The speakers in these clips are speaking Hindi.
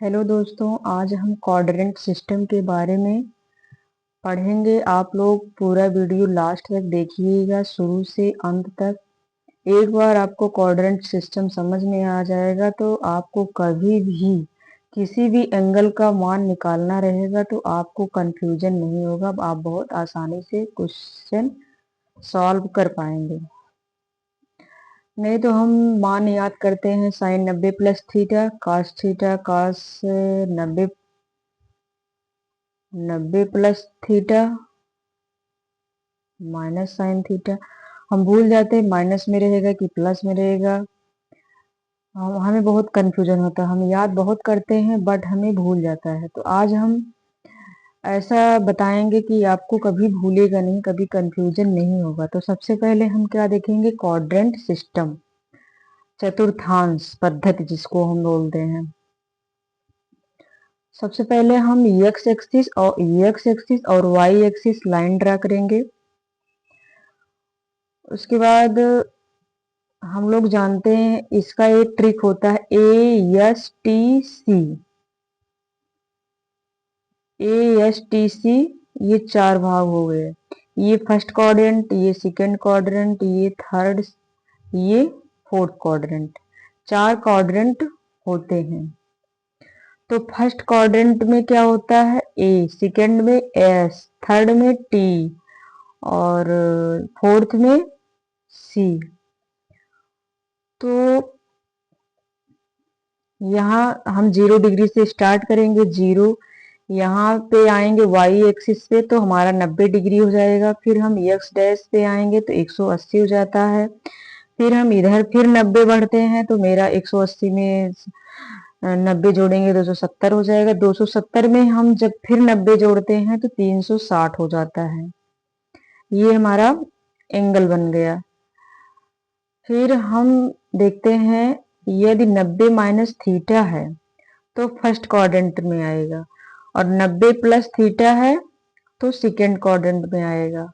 हेलो दोस्तों, आज हम क्वाड्रेंट सिस्टम के बारे में पढ़ेंगे। आप लोग पूरा वीडियो लास्ट तक देखिएगा, शुरू से अंत तक। एक बार आपको क्वाड्रेंट सिस्टम समझ में आ जाएगा तो आपको कभी भी किसी भी एंगल का मान निकालना रहेगा तो आपको कंफ्यूजन नहीं होगा। आप बहुत आसानी से क्वेश्चन सॉल्व कर पाएंगे। नहीं तो हम मान याद करते हैं, साइन 90 प्लस थीटा, कास 90 plus theta minus sine theta. हम भूल जाते हैं माइनस में रहेगा कि प्लस में रहेगा। हमें बहुत कंफ्यूजन होता है, हम याद बहुत करते हैं बट हमें भूल जाता है। तो आज हम ऐसा बताएंगे कि आपको कभी भूलेगा नहीं, कभी कंफ्यूजन नहीं होगा। तो सबसे पहले हम क्या देखेंगे, क्वाड्रेंट सिस्टम, चतुर्थांश पद्धति जिसको हम बोलते हैं। सबसे पहले हम एक्स एक्सिस और वाई एक्सिस लाइन ड्रा करेंगे। उसके बाद हम लोग जानते हैं इसका एक ट्रिक होता है ए एस टी सी। ये चार भाग हो गए, ये फर्स्ट क्वाड्रेंट, ये सेकंड क्वाड्रेंट, ये थर्ड, ये फोर्थ क्वाड्रेंट। चार क्वाड्रेंट होते हैं। तो फर्स्ट क्वाड्रेंट में क्या होता है, ए, सेकंड में एस, थर्ड में टी और फोर्थ में सी। तो यहाँ हम 0 डिग्री से स्टार्ट करेंगे, 0 यहाँ पे आएंगे वाई एक्सिस पे तो हमारा 90 डिग्री हो जाएगा। फिर हम एक्स डैश पे आएंगे तो 180 हो जाता है। फिर हम इधर फिर 90 बढ़ते हैं तो मेरा 180 में 90 जोड़ेंगे 270 हो जाएगा। 270 में हम जब फिर 90 जोड़ते हैं तो 360 हो जाता है। ये हमारा एंगल बन गया। फिर हम देखते हैं यदि 90 माइनस थीटा है तो फर्स्ट क्वाड्रेंट में आएगा, और 90 प्लस थीटा है तो सेकंड क्वाड्रेंट में आएगा,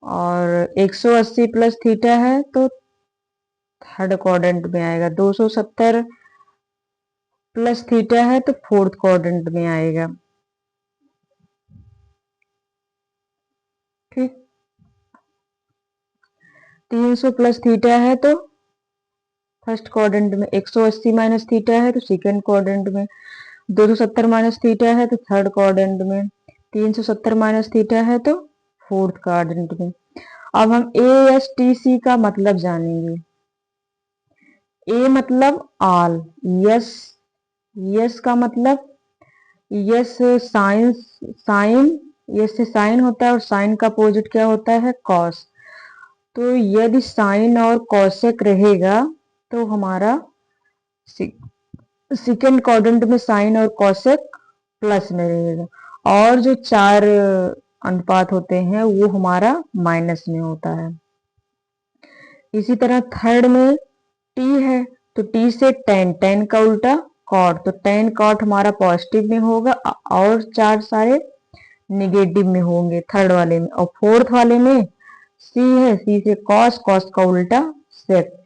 और 180 प्लस थीटा है तो थर्ड क्वाड्रेंट में आएगा। 270 प्लस थीटा है तो फोर्थ क्वाड्रेंट में आएगा। ठीक, 300 प्लस थीटा है तो फर्स्ट क्वाड्रेंट में, 180 माइनस थीटा है तो सेकंड क्वाड्रेंट में, 270 माइनस थीटा है तो थर्ड क्वाड्रेंट में, 370 माइनस थीटा है तो फोर्थ क्वाड्रेंट में। अब हम ASTC का मतलब जानेंगे। ए मतलब ऑल, यस, यस का मतलब, यस साइन, यस से साइन होता है और साइन का अपोजिट क्या होता है, कॉस। तो यदि साइन और कॉसेक रहेगा तो हमारा सेकेंड क्वाड्रेंट में साइन और कॉसेक प्लस में रहेगा, और जो चार अनुपात होते हैं वो हमारा माइनस में होता है। इसी तरह थर्ड में टी है तो टी से टेन, टेन का उल्टा कॉट, तो टेन कॉट हमारा पॉजिटिव में होगा और चार सारे निगेटिव में होंगे थर्ड वाले में। और फोर्थ वाले में सी है, सी से कॉस, कॉस का उल्टा सेक,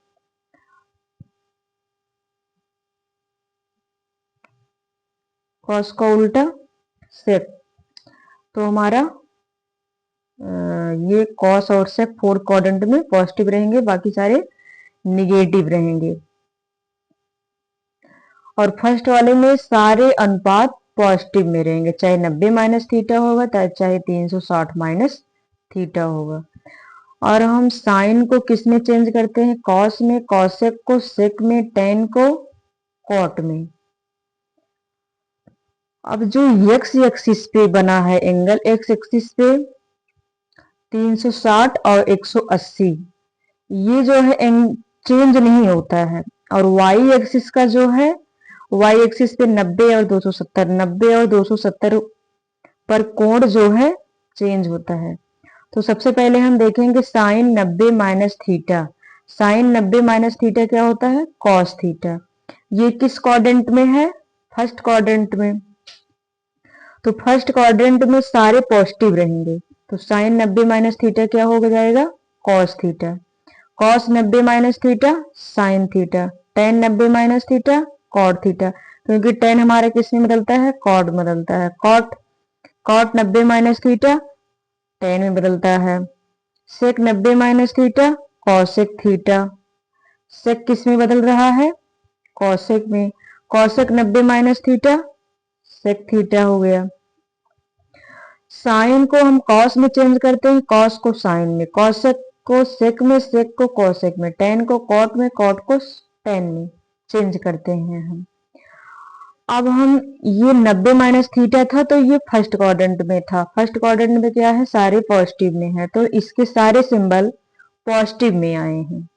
कॉस का उल्टा सेक। तो हमारा ये कॉस और सेक फोर्थ क्वाड्रेंट में पॉजिटिव रहेंगे, बाकी सारे निगेटिव रहेंगे। और फर्स्ट वाले में सारे अनुपात पॉजिटिव में रहेंगे, चाहे 90 माइनस थीटा होगा चाहे 360 माइनस थीटा होगा। और हम साइन को किस में चेंज करते हैं, कॉस में, कॉसेक को सेक में, टेन को कॉट में। अब जो एक्स एक्सिस पे बना है एंगल, एक्स एक्सिस पे 360 और 180, ये जो है चेंज नहीं होता है। और वाई एक्सिस का जो है, वाई एक्सिस पे 90 और 270, 90 और 270 पर कोण जो है चेंज होता है। तो सबसे पहले हम देखेंगे sine 90 minus theta. Sine 90 minus theta क्या होता है, कॉस थीटा। ये किस क्वाड्रेंट में है, फर्स्ट क्वाड्रेंट में। तो फर्स्ट क्वाड्रेंट में सारे पॉजिटिव रहेंगे, तो साइन 90 माइनस थीटा क्या हो जाएगा, cos theta. Cos 90 minus theta sine theta, tan 90 minus theta cot theta. क्योंकि टेन हमारा किस में बदलता है, कॉट में बदलता है। कॉट 90 माइनस थीटा टेन में बदलता है। Sec 90 minus theta cosec theta. Sec किस में बदल रहा है, कॉसेक में। Cosec 90 minus theta sec theta हो गया। साइन को हम कॉस में चेंज करते हैं, कॉस को साइन में, कॉसेक को सेक में, सेक को कॉसेक में, टेन को कॉट में, कॉट को टेन में चेंज करते हैं हम। अब हम ये 90 माइनस थीटा था तो ये फर्स्ट क्वाड्रेंट में था। फर्स्ट क्वाड्रेंट में क्या है, सारे पॉजिटिव में है, तो इसके सारे सिंबल पॉजिटिव में आए हैं।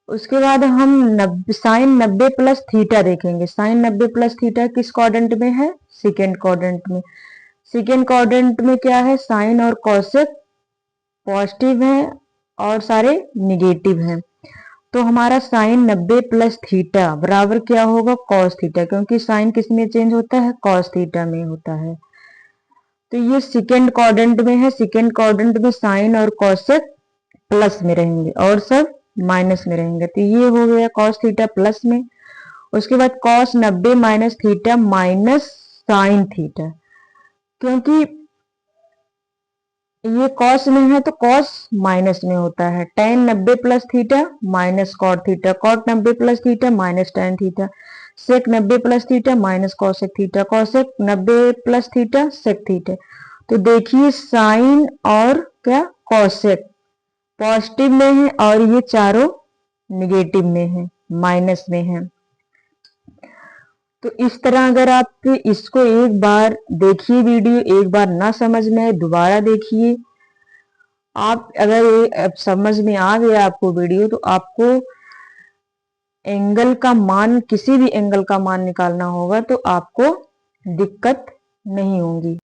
उसके बाद हम साइन 90 प्लस थीटा देखेंगे। साइन 90 प्लस थीटा किस क्वाड्रेंट में है, सेकेंड क्वाड्रेंट में। सेकेंड क्वाड्रेंट में क्या है, साइन और कॉसेक पॉजिटिव है और सारे निगेटिव हैं। तो हमारा साइन 90 प्लस थीटा बराबर क्या होगा, कॉस थीटा, क्योंकि साइन किस में चेंज होता है, कॉस थीटा में होता है। तो ये सेकेंड क्वाड्रेंट में है। सेकेंड क्वाड्रेंट में साइन और कॉसेक प्लस में रहेंगे और सब माइनस में रहेंगे। तो ये हो गया कॉस थीटा प्लस में। उसके बाद cos 90 minus theta minus sine theta, क्योंकि ये कॉस में है तो कॉस माइनस में होता है। Tan 90 plus theta minus cot theta, cot 90 plus theta minus tan theta, sec 90 plus theta minus cosec theta, cosec 90 plus theta sec theta. तो देखिए साइन और क्या, कॉसेक पॉजिटिव में है और ये चारों निगेटिव में है, माइनस में है। तो इस तरह अगर आप इसको एक बार देखिए वीडियो, एक बार ना समझ में आए दोबारा देखिए। आप अगर समझ में आ गया आपको वीडियो, तो आपको एंगल का मान, किसी भी एंगल का मान निकालना होगा तो आपको दिक्कत नहीं होगी।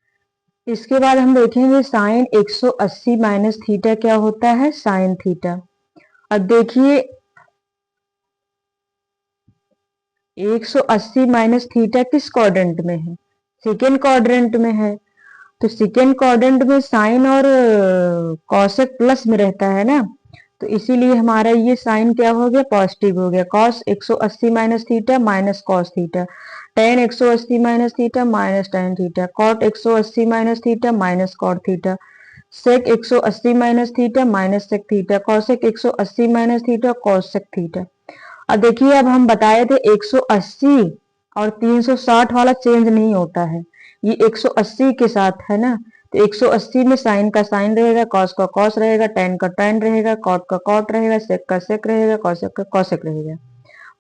इसके बाद हम देखेंगे साइन 180 माइनस थीटा क्या होता है, साइन थीटा। अब देखिए 180 माइनस थीटा किस क्वाड्रेंट में है, सेकेंड क्वाड्रेंट में है। तो सेकेंड क्वाड्रेंट में साइन और कॉसेक प्लस में रहता है ना, तो इसीलिए हमारा ये साइन क्या हो गया, पॉजिटिव हो गया। Cos 180 minus theta minus cos theta, tan 180 minus theta minus tan theta, cot 180 minus theta minus cot theta, sec 180 minus theta minus sec theta, cosec 180 minus theta cosec theta. अब देखिए, अब हम बताए थे 180 और 360 वाला चेंज नहीं होता है, ये 180 के साथ है ना। तो 180 में साइन का साइन रहेगा, कॉस का कॉस रहेगा, टेन का टेन रहेगा, कॉट का कॉट रहेगा, सेक का सेक रहेगा, कॉसेक का कॉसेक रहेगा।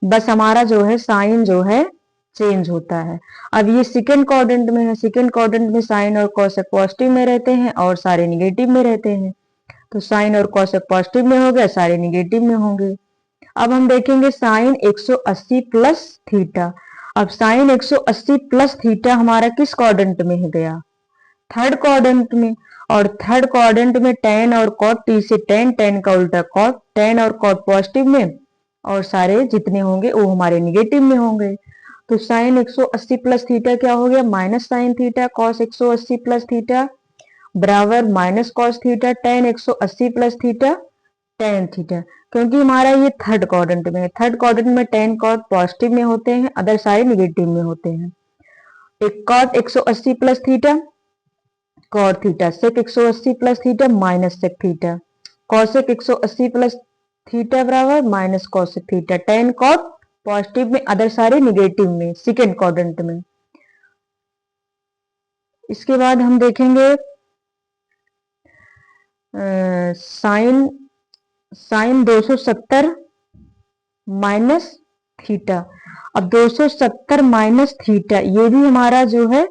बस हमारा जो है साइन जो है चेंज होता है। अब ये सेकेंड क्वाड्रेंट में है, सेकेंड क्वाड्रेंट में साइन और कॉसेक पॉजिटिव में रहते हैं और सारे निगेटिव में रहते हैं। तो साइन और कॉसेक पॉजिटिव में हो गए, सारे निगेटिव में होंगे। अब हम देखेंगे साइन 180 प्लस थीटा। अब साइन 180 प्लस थीटा हमारा किस क्वाड्रेंट में है गया, थर्ड क्वाड्रेंट में। और थर्ड क्वाड्रेंट में टेन और कॉट, टी से टेन, टेन का उल्टा कॉट, टेन और कॉट पॉजिटिव में और सारे जितने होंगे वो हमारे निगेटिव में होंगे। तो साइन 180 प्लस थीटा क्या हो गया, minus sine theta cos 180 plus theta बराबर minus cos theta tan 180 plus theta tan theta. क्योंकि हमारा ये थर्ड क्वाड्रेंट में है, थर्ड क्वाड्रेंट में टेन कॉट पॉजिटिव में होते हैं, अदर सारे निगेटिव में होते हैं। एक cot 180 plus theta cot theta, sec 180 plus theta minus sec theta, cosec 180 plus theta बराबर minus cosec theta, tan cot positive में, अदर सारे निगेटिव में, सेकेंड क्वाड्रेंट में। इसके बाद हम देखेंगे साइन 270 माइनस थीटा। अब 270 माइनस थीटा ये भी हमारा जो है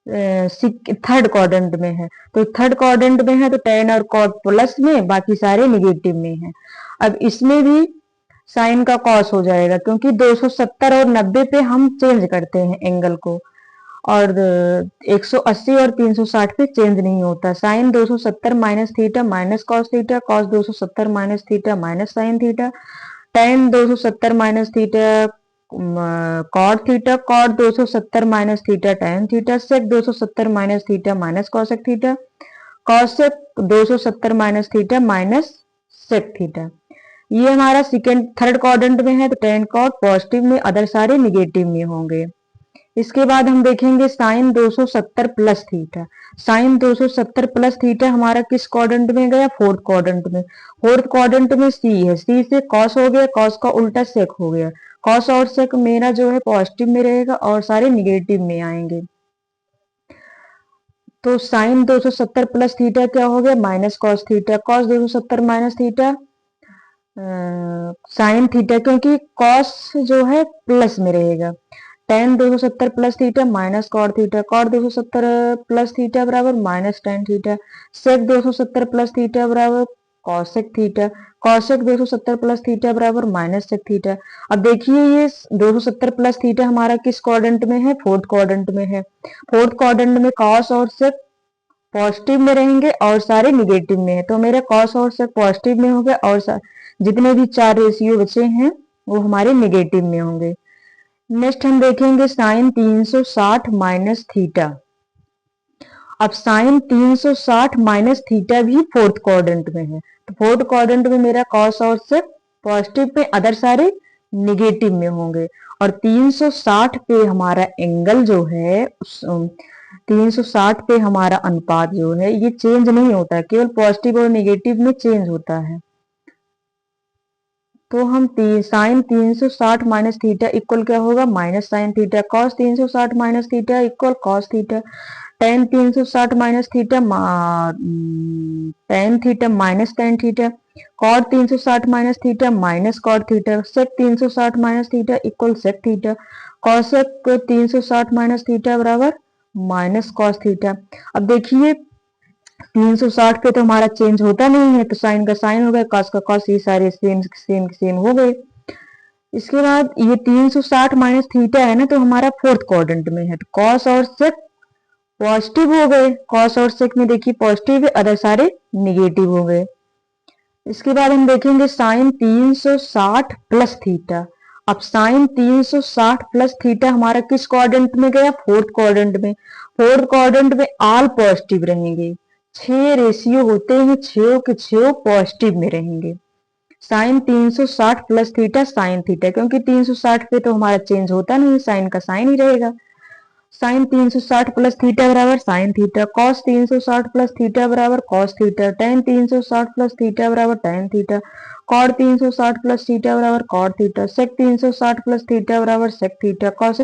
थर्ड क्वाड्रेंट में है। तो थर्ड क्वाड्रेंट में है तो टेन और कॉट प्लस में, बाकी सारे निगेटिव में है। अब इसमें भी साइन का कॉस हो जाएगा, क्योंकि 270 और 90 पे हम चेंज करते हैं एंगल को, और 180 और 360 पे चेंज नहीं होता। Sine 270 minus theta minus cos theta, cos 270 minus theta minus sine theta, tan 270 minus theta cot theta, cot 270 minus theta tan theta, sec 270 minus theta minus cosec theta, cosec 270 minus theta minus sec theta. ये हमारा थर्ड क्वाड्रेंट में है, तो tan cot पॉजिटिव में, अदर सारे निगेटिव में होंगे। इसके बाद हम देखेंगे sine 270 plus theta. Sine 270 plus theta हमारा किस क्वाड्रेंट में गया? फोर्थ क्वाड्रेंट में। फोर्थ क्वाड्रेंट में सी है, सी से कॉस हो गया, कॉस का उल्टा सेक हो गया। कॉस और सेक मेरा जो है पॉजिटिव में रहेगा और सारे निगेटिव में आएंगे। तो साइन 270 प्लस थीटा क्या हो गया? Minus cos theta. Cos 270 minus theta sine theta, क्योंकि कॉस जो है प्लस में रहेगा। tan 270 plus theta minus cot theta. Cot 270 plus theta बराबर minus tan theta. Sec 270 plus theta बराबर cosec theta. Cosec 270 plus theta बराबर माइनस सेक थीटा। अब देखिए ये 270 प्लस थीटा हमारा किस क्वाड्रेंट में है? फोर्थ क्वाड्रेंट में है। फोर्थ क्वाड्रेंट में कॉस और सेक पॉजिटिव में रहेंगे और सारे निगेटिव में है, तो मेरा कॉस और सेक पॉजिटिव में हो गया और जितने भी 4 रेशियो बचे हैं वो हमारे निगेटिव में होंगे। नेक्स्ट हम देखेंगे साइन 360 माइनस थीटा। अब साइन 360 माइनस थीटा भी फोर्थ क्वाड्रेंट में है, तो फोर्थ क्वाड्रेंट में मेरा कॉस और सेक पॉजिटिव पे, अदर सारे निगेटिव में होंगे। और 360 पे हमारा एंगल जो है 360 पे हमारा अनुपात जो है ये चेंज नहीं होता है, केवल पॉजिटिव और निगेटिव में चेंज होता है। तो हम साइन 360 माइनस थीटा इक्वल क्या होगा? Minus sine theta. Cos 360 minus theta equal cos theta. Tan 360 minus theta tan theta minus tan theta. Cot 360 minus theta minus cot theta. Sec 360 minus theta equal sec theta. Cosec 360 minus theta बराबर माइनस कॉस थीटा। अब देखिए 360 पे तो हमारा चेंज होता नहीं है, तो साइन का साइन हो गया, कॉस का कॉस, ये सारे सेम सेम सेम हो गए। इसके बाद ये 360 माइनस थीटा है ना, तो हमारा फोर्थ क्वाड्रेंट में है, तो कॉस और सेक पॉजिटिव हो गए। कॉस और सेक में देखिए पॉजिटिव है, अदर सारे निगेटिव हो गए। इसके बाद हम देखेंगे साइन 360 प्लस थीटा। अब साइन 360 प्लस थीटा हमारा किस क्वाड्रेंट में गया? फोर्थ क्वाड्रेंट में। फोर्थ क्वाड्रेंट में ऑल पॉजिटिव रहेंगे, 6 रेशियो होते हैं, 6 के 6 पॉजिटिव में रहेंगे। Sine 360 plus theta sine theta, क्योंकि 360 पे तो हमारा चेंज होता नहीं, साइन का साइन ही रहेगा। साइन 360 प्लस थीटा बराबर sine theta. Cos 360 plus theta बराबर cos theta. Tan 360 plus theta बराबर tan theta. Cot 360 plus theta बराबर cot theta. Sec 360 plus theta बराबर सेक थीटा। कॉस